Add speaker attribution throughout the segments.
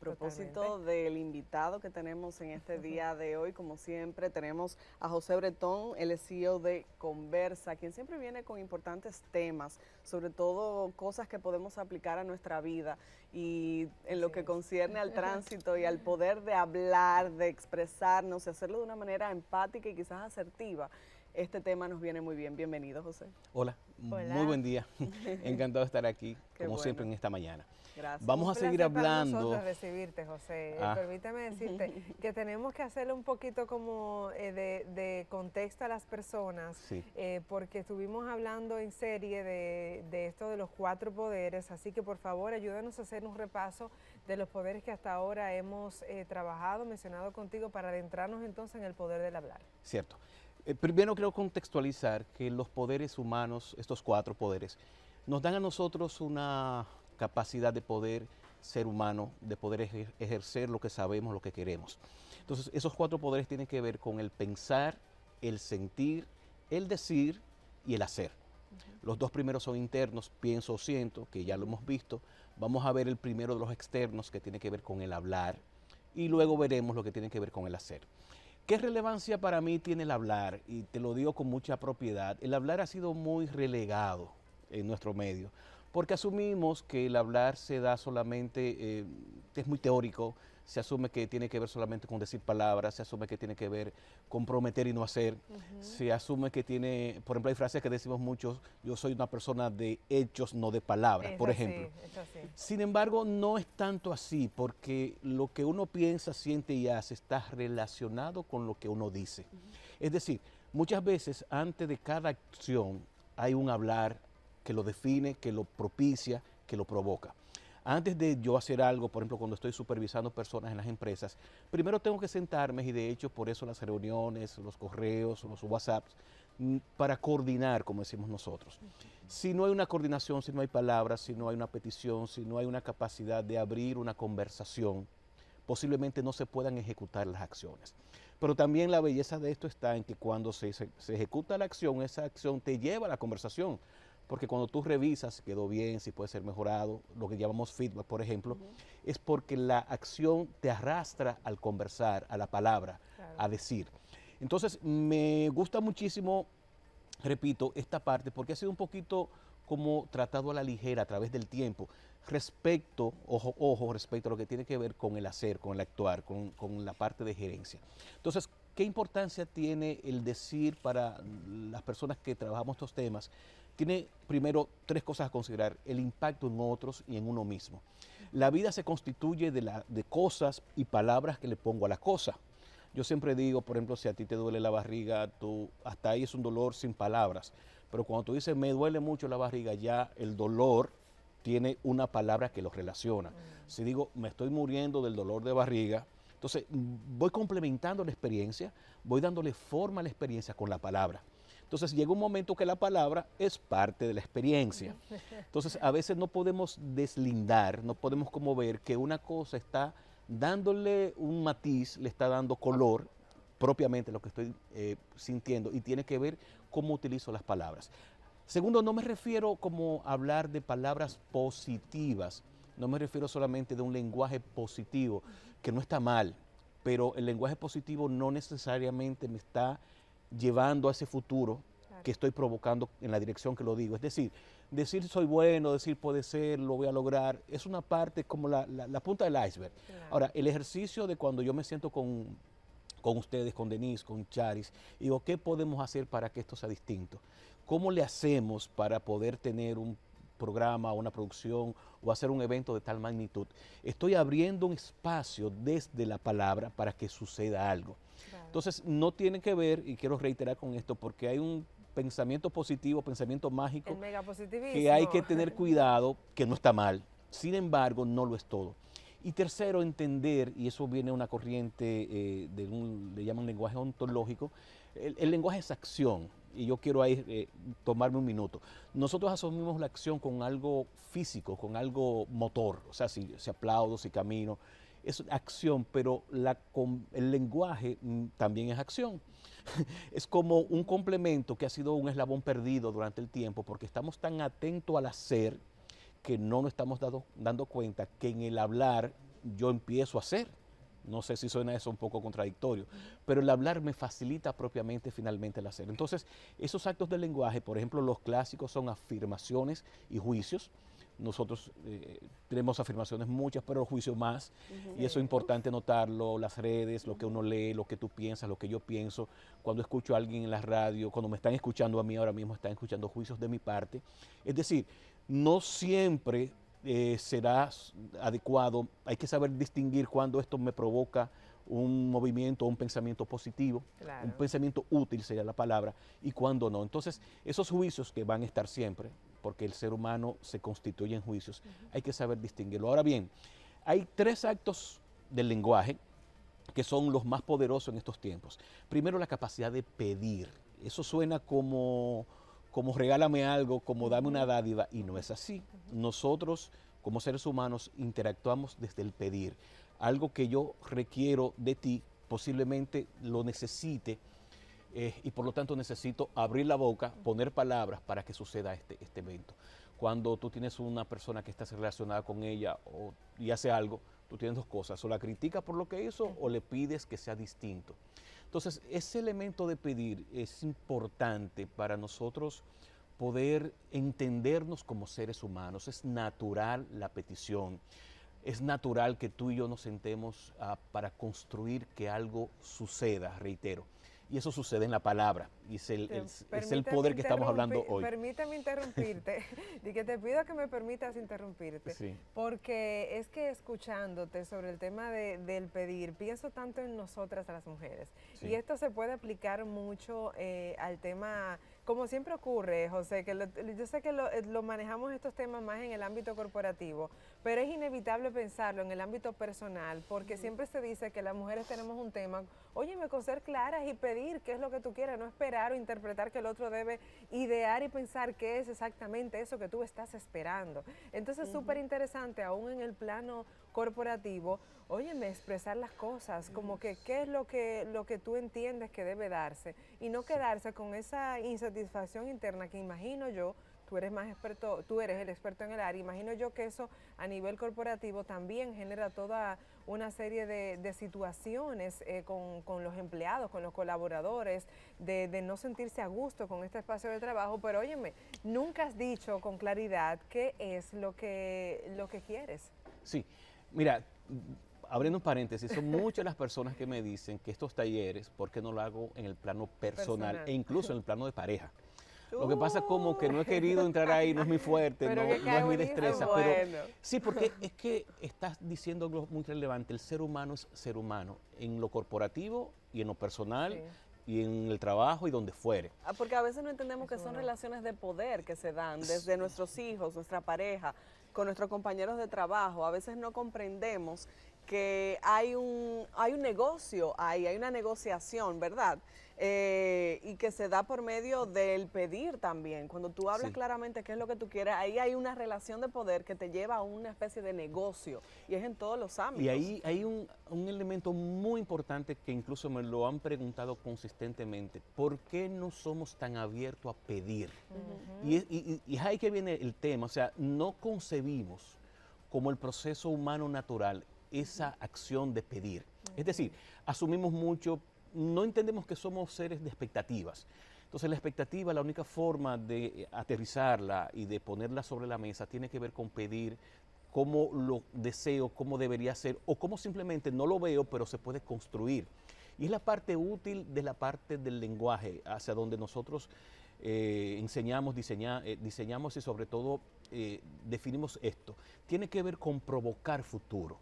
Speaker 1: propósito del invitado que tenemos en este día de hoy, como siempre, tenemos a José Bretón, el CEO de Conversa, quien siempre viene con importantes temas, sobre todo cosas que podemos aplicar a nuestra vida y en lo que concierne al tránsito y al poder de hablar, de expresarnos y hacerlo de una manera empática y quizás asertiva. Este tema nos viene muy bien. Bienvenido, José.
Speaker 2: Hola,
Speaker 3: Hola.
Speaker 2: muy buen día. Encantado de estar aquí,
Speaker 1: Qué
Speaker 2: como
Speaker 1: bueno.
Speaker 2: siempre, en esta mañana.
Speaker 1: Gracias.
Speaker 2: Vamos a seguir hablando.
Speaker 3: Para nosotros recibirte, José. Permítame decirte que tenemos que hacerle un poquito como de contexto a las personas,
Speaker 2: Sí.
Speaker 3: porque estuvimos hablando en serie de esto de los 4 poderes, así que por favor ayúdanos a hacer un repaso de los poderes que hasta ahora hemos trabajado, mencionado contigo, para adentrarnos entonces en el poder del hablar.
Speaker 2: Cierto. Primero quiero contextualizar que los poderes humanos, estos 4 poderes, nos dan a nosotros una capacidad de poder ser humano, de poder ejercer lo que sabemos, lo que queremos. Entonces, esos 4 poderes tienen que ver con el pensar, el sentir, el decir y el hacer. Los 2 primeros son internos, pienso o siento, que ya lo hemos visto. Vamos a ver el primero de los externos, que tiene que ver con el hablar, y luego veremos lo que tiene que ver con el hacer. ¿Qué relevancia para mí tiene el hablar? Y te lo digo con mucha propiedad. El hablar ha sido muy relegado en nuestro medio, porque asumimos que el hablar se da solamente, es muy teórico, se asume que tiene que ver solamente con decir palabras, se asume que tiene que ver con prometer y no hacer, se asume que tiene, por ejemplo, hay frases que decimos muchos, yo soy una persona de hechos, no de palabras, por ejemplo.
Speaker 3: Es así.
Speaker 2: Sin embargo, no es tanto así, porque lo que uno piensa, siente y hace está relacionado con lo que uno dice. Es decir, muchas veces antes de cada acción hay un hablar que lo define, que lo propicia, que lo provoca. Antes de yo hacer algo, por ejemplo, cuando estoy supervisando personas en las empresas, primero tengo que sentarme, y de hecho por eso las reuniones, los correos, los WhatsApps, para coordinar, como decimos nosotros. Si no hay una coordinación, si no hay palabras, si no hay una petición, si no hay una capacidad de abrir una conversación, posiblemente no se puedan ejecutar las acciones. Pero también la belleza de esto está en que cuando se ejecuta la acción, esa acción te lleva a la conversación. Porque cuando tú revisas si quedó bien, si puede ser mejorado, lo que llamamos feedback, por ejemplo, es porque la acción te arrastra al conversar, a la palabra, a decir. Entonces, me gusta muchísimo, repito, esta parte, porque ha sido un poquito como tratado a la ligera a través del tiempo, respecto, ojo, respecto a lo que tiene que ver con el hacer, con el actuar, con la parte de gerencia. Entonces, ¿qué importancia tiene el decir para las personas que trabajamos estos temas? Tiene primero 3 cosas a considerar: el impacto en otros y en uno mismo. La vida se constituye de cosas y palabras que le pongo a la cosa. Yo siempre digo, por ejemplo, si a ti te duele la barriga, hasta ahí es un dolor sin palabras. Pero cuando tú dices, me duele mucho la barriga, ya el dolor tiene una palabra que lo relaciona. Si digo, me estoy muriendo del dolor de barriga, entonces voy complementando la experiencia, voy dándole forma a la experiencia con la palabra. Entonces llega un momento que la palabra es parte de la experiencia. Entonces a veces no podemos deslindar, no podemos como ver que una cosa está dándole un matiz, le está dando color, propiamente lo que estoy sintiendo, y tiene que ver cómo utilizo las palabras. Segundo, no me refiero como a hablar de palabras positivas, no me refiero solamente de un lenguaje positivo, que no está mal, pero el lenguaje positivo no necesariamente me está llevando a ese futuro que estoy provocando en la dirección que lo digo. Es decir soy bueno, decir puede ser, lo voy a lograr, es una parte como la punta del iceberg. Claro. Ahora, el ejercicio de cuando yo me siento con ustedes, con Denise, con Charis, y digo, ¿qué podemos hacer para que esto sea distinto? ¿Cómo le hacemos para poder tener un programa, una producción o hacer un evento de tal magnitud? Estoy abriendo un espacio desde la palabra para que suceda algo. Claro. Entonces, no tiene que ver, y quiero reiterar con esto, porque hay un pensamiento positivo, pensamiento mágico, que hay que tener cuidado, que no está mal. Sin embargo, no lo es todo. Y tercero, entender, y eso viene de una corriente, le llaman lenguaje ontológico, el lenguaje es acción, y yo quiero ahí tomarme un minuto. Nosotros asumimos la acción con algo físico, con algo motor, o sea, si aplaudo, si camino, es acción, pero el lenguaje también es acción. Es como un complemento que ha sido un eslabón perdido durante el tiempo, porque estamos tan atentos al hacer que no nos estamos dando cuenta que en el hablar yo empiezo a hacer. No sé si suena eso un poco contradictorio, pero el hablar me facilita propiamente finalmente el hacer. Entonces, esos actos del lenguaje, por ejemplo, los clásicos son afirmaciones y juicios. Nosotros tenemos afirmaciones muchas, pero juicios más, y eso es importante notarlo, las redes, lo que uno lee, lo que tú piensas, lo que yo pienso. Cuando escucho a alguien en la radio, cuando me están escuchando a mí ahora mismo, están escuchando juicios de mi parte. Es decir, no siempre será adecuado, hay que saber distinguir cuando esto me provoca un movimiento, un pensamiento positivo,
Speaker 3: Claro.
Speaker 2: un pensamiento útil sería la palabra, y cuando no. Entonces, esos juicios que van a estar siempre, porque el ser humano se constituye en juicios, hay que saber distinguirlo. Ahora bien, hay 3 actos del lenguaje que son los más poderosos en estos tiempos. Primero, la capacidad de pedir. Eso suena como regálame algo, como dame una dádiva, y no es así. Nosotros, como seres humanos, interactuamos desde el pedir. Algo que yo requiero de ti, posiblemente lo necesite, y por lo tanto necesito abrir la boca, poner palabras para que suceda este evento. Cuando tú tienes una persona que estás relacionada con ella y hace algo, tú tienes 2 cosas, o la criticas por lo que hizo o le pides que sea distinto. Entonces, ese elemento de pedir es importante para nosotros poder entendernos como seres humanos. Es natural la petición. Es natural que tú y yo nos sentemos para construir que algo suceda, reitero. Y eso sucede en la palabra, y es el poder que estamos hablando hoy.
Speaker 3: Permíteme interrumpirte, y que te pido que me permitas interrumpirte,
Speaker 2: Sí.
Speaker 3: porque es que escuchándote sobre el tema del pedir, pienso tanto en nosotras las mujeres,
Speaker 2: Sí.
Speaker 3: y esto se puede aplicar mucho al tema, como siempre ocurre, José, que yo sé que lo manejamos estos temas más en el ámbito corporativo, pero es inevitable pensarlo en el ámbito personal, porque siempre se dice que las mujeres tenemos un tema, óyeme, con ser claras y pedir qué es lo que tú quieres, no esperar o interpretar que el otro debe idear y pensar qué es exactamente eso que tú estás esperando. Entonces, súper interesante, aún en el plano corporativo, óyeme, expresar las cosas, como que qué es lo que tú entiendes que debe darse, y no quedarse con esa insatisfacción interna que imagino yo. Tú eres más experto, tú eres el experto en el área. Imagino yo que eso a nivel corporativo también genera toda una serie de situaciones con los empleados, con los colaboradores, de no sentirse a gusto con este espacio de trabajo. Pero óyeme, nunca has dicho con claridad qué es lo que quieres.
Speaker 2: Sí, mira, abriendo un paréntesis, son muchas las personas que me dicen que estos talleres, ¿por qué no lo hago en el plano personal e incluso en el plano de pareja? Lo que pasa es como que no he querido entrar ahí, no es muy fuerte, no es mi destreza, pero sí, porque es que estás diciendo algo muy relevante, el ser humano es ser humano, en lo corporativo y en lo personal, y en el trabajo y donde fuere.
Speaker 1: Porque a veces no entendemos que son relaciones de poder que se dan desde nuestros hijos, nuestra pareja, con nuestros compañeros de trabajo. A veces no comprendemos que hay un negocio ahí, hay una negociación, ¿verdad? Y que se da por medio del pedir también. Cuando tú hablas claramente qué es lo que tú quieres, ahí hay una relación de poder que te lleva a una especie de negocio, y es en todos los ámbitos.
Speaker 2: Y ahí hay un elemento muy importante que incluso me lo han preguntado consistentemente. ¿Por qué no somos tan abiertos a pedir? Y ahí que viene el tema, o sea, no concebimos como el proceso humano natural esa acción de pedir. Es decir, asumimos mucho, no entendemos que somos seres de expectativas. Entonces la expectativa, la única forma de aterrizarla y de ponerla sobre la mesa tiene que ver con pedir cómo lo deseo, cómo debería ser, o cómo simplemente no lo veo, pero se puede construir. Y es la parte útil de la parte del lenguaje, hacia donde nosotros enseñamos, diseñamos y sobre todo definimos esto. Tiene que ver con provocar futuro.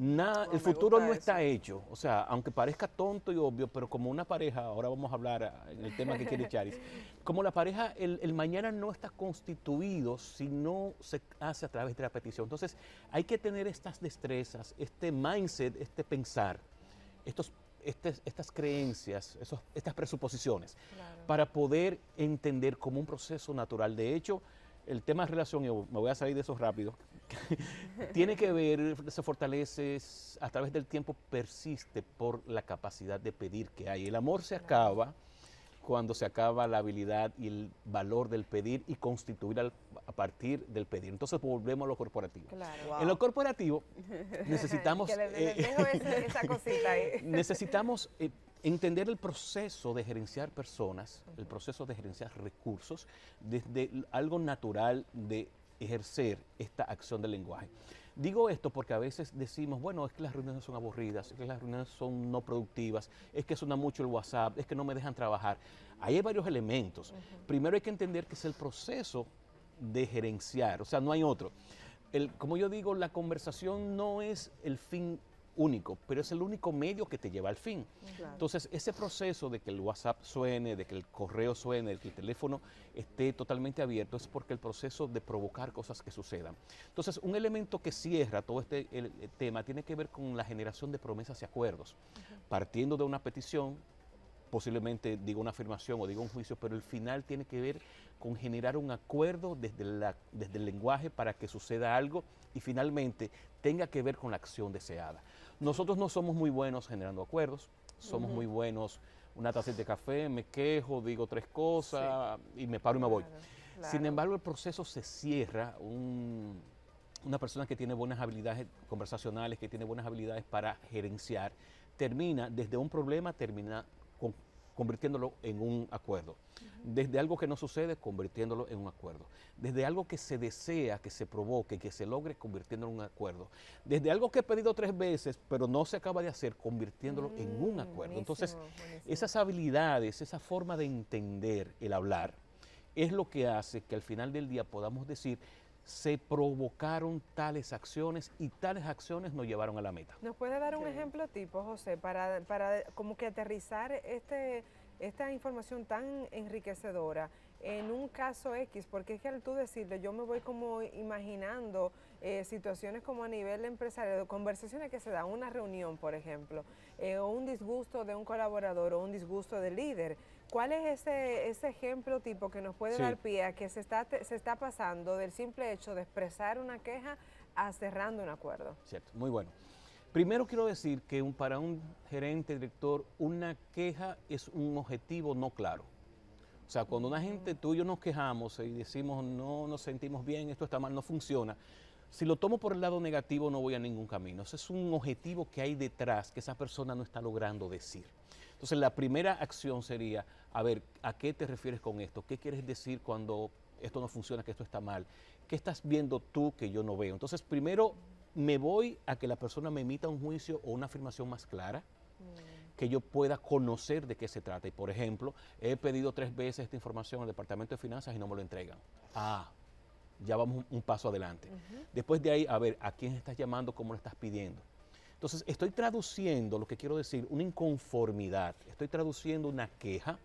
Speaker 2: El futuro no está hecho, o sea, aunque parezca tonto y obvio, pero como una pareja, ahora vamos a hablar en el tema que quiere Charis, como la pareja, el mañana no está constituido si no se hace a través de la petición. Entonces, hay que tener estas destrezas, este mindset, este pensar, estas creencias, estas presuposiciones, para poder entender como un proceso natural. De hecho, el tema de relación, y me voy a salir de eso rápido, tiene que ver, se fortalece, a través del tiempo persiste por la capacidad de pedir que hay. El amor se acaba cuando se acaba la habilidad y el valor del pedir y constituir a partir del pedir. Entonces volvemos a lo corporativo.
Speaker 3: Claro.
Speaker 1: Wow.
Speaker 2: En lo corporativo necesitamos,
Speaker 3: Que les dejo esa cosita ahí.
Speaker 2: necesitamos entender el proceso de gerenciar personas, el proceso de gerenciar recursos, desde algo natural de ejercer esta acción del lenguaje. Digo esto porque a veces decimos, bueno, es que las reuniones son aburridas, es que las reuniones son no productivas, es que suena mucho el WhatsApp, es que no me dejan trabajar. Ahí hay varios elementos. Primero hay que entender que es el proceso de gerenciar, o sea, no hay otro. Como yo digo, la conversación no es el fin único, pero es el único medio que te lleva al fin.
Speaker 1: Claro.
Speaker 2: Entonces, ese proceso de que el WhatsApp suene, de que el correo suene, de que el teléfono esté totalmente abierto, es porque el proceso de provocar cosas que sucedan. Entonces, un elemento que cierra todo el tema tiene que ver con la generación de promesas y acuerdos, partiendo de una petición, posiblemente digo una afirmación o digo un juicio, pero el final tiene que ver con generar un acuerdo desde el lenguaje para que suceda algo y finalmente tenga que ver con la acción deseada. Nosotros no somos muy buenos generando acuerdos, somos muy buenos, una taza de café, me quejo, digo tres cosas y me paro y me voy.
Speaker 3: Claro.
Speaker 2: Sin embargo, el proceso se cierra, una persona que tiene buenas habilidades conversacionales, que tiene buenas habilidades para gerenciar, termina desde un problema, termina convirtiéndolo en un acuerdo. Desde algo que no sucede, convirtiéndolo en un acuerdo. Desde algo que se desea, que se provoque, que se logre, convirtiéndolo en un acuerdo. Desde algo que he pedido 3 veces, pero no se acaba de hacer, convirtiéndolo en un acuerdo.
Speaker 3: Buenísimo,
Speaker 2: Entonces,
Speaker 3: buenísimo.
Speaker 2: esas habilidades, esa forma de entender el hablar, es lo que hace que al final del día podamos decir, se provocaron tales acciones y tales acciones nos llevaron a la meta.
Speaker 3: ¿Nos puede dar un
Speaker 1: Ok.
Speaker 3: ejemplo tipo, José, para como que aterrizar esta información tan enriquecedora en un caso X? Porque es que al tú decirle, yo me voy como imaginando situaciones como a nivel empresarial, conversaciones que se dan, una reunión, por ejemplo, o un disgusto de un colaborador o un disgusto del líder. ¿Cuál es ese ejemplo tipo que nos puede
Speaker 2: Sí.
Speaker 3: dar pie a que se está pasando del simple hecho de expresar una queja a cerrando un acuerdo?
Speaker 2: Cierto, muy bueno. Primero quiero decir que para un gerente, director, una queja es un objetivo no claro. O sea, cuando una gente, tú y yo nos quejamos y decimos no nos sentimos bien, esto está mal, no funciona, si lo tomo por el lado negativo no voy a ningún camino. Ese es un objetivo que hay detrás que esa persona no está logrando decir. Entonces la primera acción sería, a ver, ¿a qué te refieres con esto? ¿Qué quieres decir cuando esto no funciona, que esto está mal? ¿Qué estás viendo tú que yo no veo? Entonces primero me voy a que la persona me emita un juicio o una afirmación más clara, que yo pueda conocer de qué se trata. Y por ejemplo, he pedido 3 veces esta información al Departamento de Finanzas y no me lo entregan. Ah, ya vamos un paso adelante. Después de ahí, a ver, ¿a quién estás llamando? ¿Cómo lo estás pidiendo? Entonces, estoy traduciendo, lo que quiero decir, una inconformidad, estoy traduciendo una queja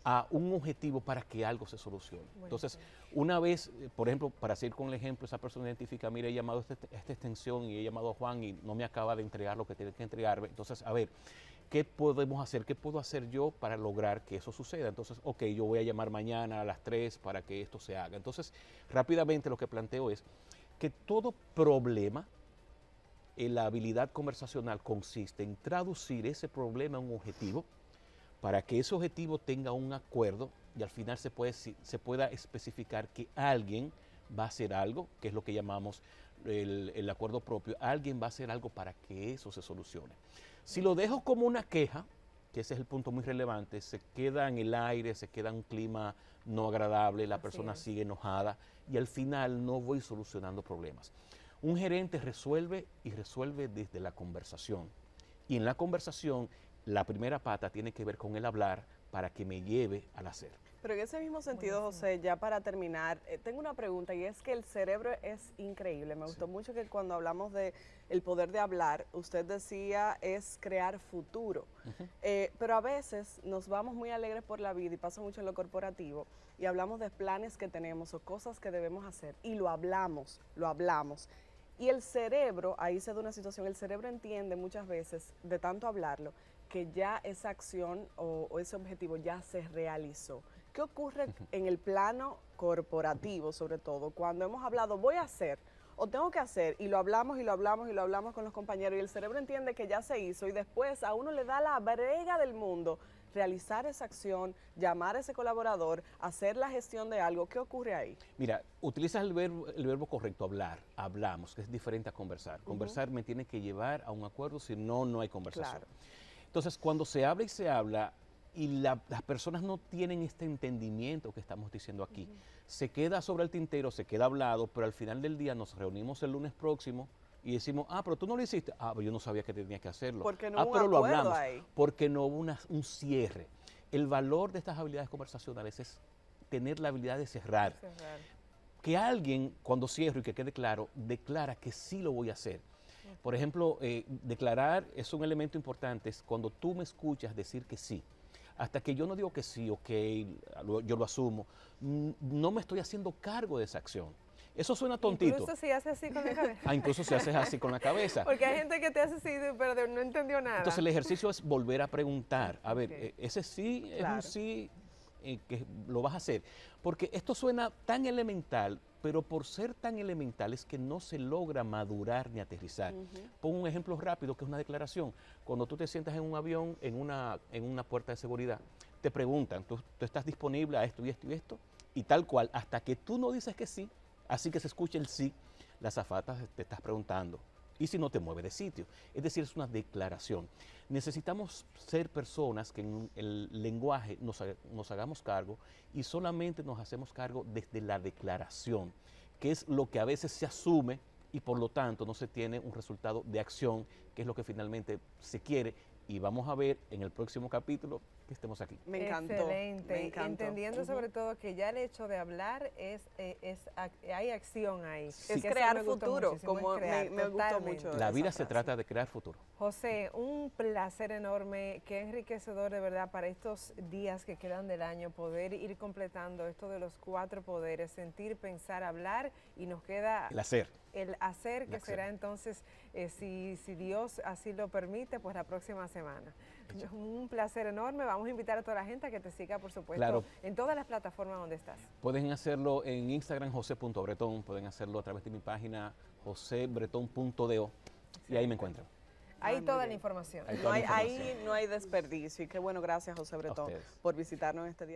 Speaker 2: a un objetivo para que algo se solucione. Entonces, una vez, por ejemplo, para seguir con el ejemplo, esa persona identifica, mira, he llamado a esta extensión y he llamado a Juan y no me acaba de entregar lo que tiene que entregarme. Entonces, a ver, ¿qué podemos hacer? ¿Qué puedo hacer yo para lograr que eso suceda? Entonces, ok, yo voy a llamar mañana a las 3 para que esto se haga. Entonces, rápidamente lo que planteo es que todo problema, la habilidad conversacional consiste en traducir ese problema a un objetivo para que ese objetivo tenga un acuerdo y al final se pueda especificar que alguien va a hacer algo, que es lo que llamamos el acuerdo propio, alguien va a hacer algo para que eso se solucione. Si lo dejo como una queja, que ese es el punto muy relevante, se queda en el aire, se queda en un clima no agradable, la persona sigue enojada y al final no voy solucionando problemas. Un gerente resuelve y resuelve desde la conversación. Y en la conversación, la primera pata tiene que ver con el hablar para que me lleve al hacer.
Speaker 1: Pero en ese mismo sentido, José, ya para terminar, tengo una pregunta y es que el cerebro es increíble. Me gustó mucho que cuando hablamos de el poder de hablar, usted decía es crear futuro. Pero a veces nos vamos muy alegres por la vida y pasa mucho en lo corporativo y hablamos de planes que tenemos o cosas que debemos hacer y lo hablamos. Y el cerebro, ahí se da una situación, el cerebro entiende muchas veces, de tanto hablarlo, que ya esa acción o ese objetivo ya se realizó. ¿Qué ocurre en el plano corporativo, sobre todo, cuando hemos hablado, voy a hacer o tengo que hacer, y lo hablamos y lo hablamos y lo hablamos con los compañeros, y el cerebro entiende que ya se hizo, y después a uno le da la brega del mundo realizar esa acción, llamar a ese colaborador, hacer la gestión de algo, ¿qué ocurre ahí?
Speaker 2: Mira, utilizas el verbo correcto, hablar, hablamos, que es diferente a conversar. Conversar me tiene que llevar a un acuerdo, si no, no hay conversación.
Speaker 1: Claro.
Speaker 2: Entonces, cuando se habla y se habla, y las personas no tienen este entendimiento que estamos diciendo aquí, se queda sobre el tintero, se queda hablado, pero al final del día nos reunimos el lunes próximo y decimos, pero tú no lo hiciste. Pero yo no sabía que tenía que hacerlo.
Speaker 1: Porque no hubo
Speaker 2: pero
Speaker 1: un
Speaker 2: lo
Speaker 1: acuerdo
Speaker 2: hablamos.
Speaker 1: ahí.
Speaker 2: Porque no hubo un cierre. El valor de estas habilidades conversacionales es tener la habilidad de cerrar. Que alguien, cuando cierro y que quede claro, declara que sí lo voy a hacer. Por ejemplo, declarar es un elemento importante, es cuando tú me escuchas decir que sí. Hasta que yo no digo que sí, ok, yo lo asumo, no me estoy haciendo cargo de esa acción. Eso suena tontito.
Speaker 3: Incluso si haces así con la cabeza.
Speaker 2: Incluso si haces así con la cabeza.
Speaker 3: Porque hay gente que te hace así, pero no entendió nada.
Speaker 2: Entonces el ejercicio es volver a preguntar. A ver, ese sí es
Speaker 1: Claro.
Speaker 2: un sí que lo vas a hacer. Porque esto suena tan elemental, pero por ser tan elemental es que no se logra madurar ni aterrizar. Pongo un ejemplo rápido que es una declaración. Cuando tú te sientas en un avión, en una puerta de seguridad, te preguntan, ¿tú estás disponible a esto y esto y esto? Y tal cual, hasta que tú no dices que sí, así que se escucha el sí, la azafata te estás preguntando. Y si no te mueve de sitio. Es decir, es una declaración. Necesitamos ser personas que en el lenguaje nos hagamos cargo y solamente nos hacemos cargo desde la declaración, que es lo que a veces se asume y por lo tanto no se tiene un resultado de acción, que es lo que finalmente se quiere. Y vamos a ver en el próximo capítulo que estemos aquí.
Speaker 1: Me encantó.
Speaker 3: Excelente.
Speaker 1: Me encantó.
Speaker 3: Entendiendo sobre todo que ya el hecho de hablar hay acción ahí.
Speaker 2: Sí.
Speaker 1: Es
Speaker 3: Que eso
Speaker 1: crear
Speaker 3: me gustó
Speaker 1: futuro,
Speaker 3: muchísimo,
Speaker 1: como
Speaker 3: es crear,
Speaker 1: me gustó
Speaker 3: totalmente.
Speaker 1: mucho.
Speaker 2: La vida
Speaker 1: esa
Speaker 2: se
Speaker 1: frase.
Speaker 2: trata de crear futuro.
Speaker 3: José, un placer enorme, qué enriquecedor de verdad para estos días que quedan del año poder ir completando esto de los 4 poderes, sentir, pensar, hablar y nos queda
Speaker 2: El hacer.
Speaker 3: el hacer, que
Speaker 2: El hacer.
Speaker 3: será entonces, si Dios así lo permite, pues la próxima semana. Un placer enorme, vamos a invitar a toda la gente a que te siga, por supuesto,
Speaker 2: Claro.
Speaker 3: en todas las plataformas donde estás.
Speaker 2: Pueden hacerlo en Instagram, jose.bretón, pueden hacerlo a través de mi página, josebretón.do, y ahí me encuentran.
Speaker 3: Ahí
Speaker 1: muy
Speaker 3: toda la
Speaker 1: bien.
Speaker 3: información.
Speaker 2: Ahí toda la
Speaker 1: Ahí
Speaker 2: información.
Speaker 1: no hay desperdicio. Y qué bueno, gracias José Bretón
Speaker 2: ustedes.
Speaker 1: por visitarnos este día.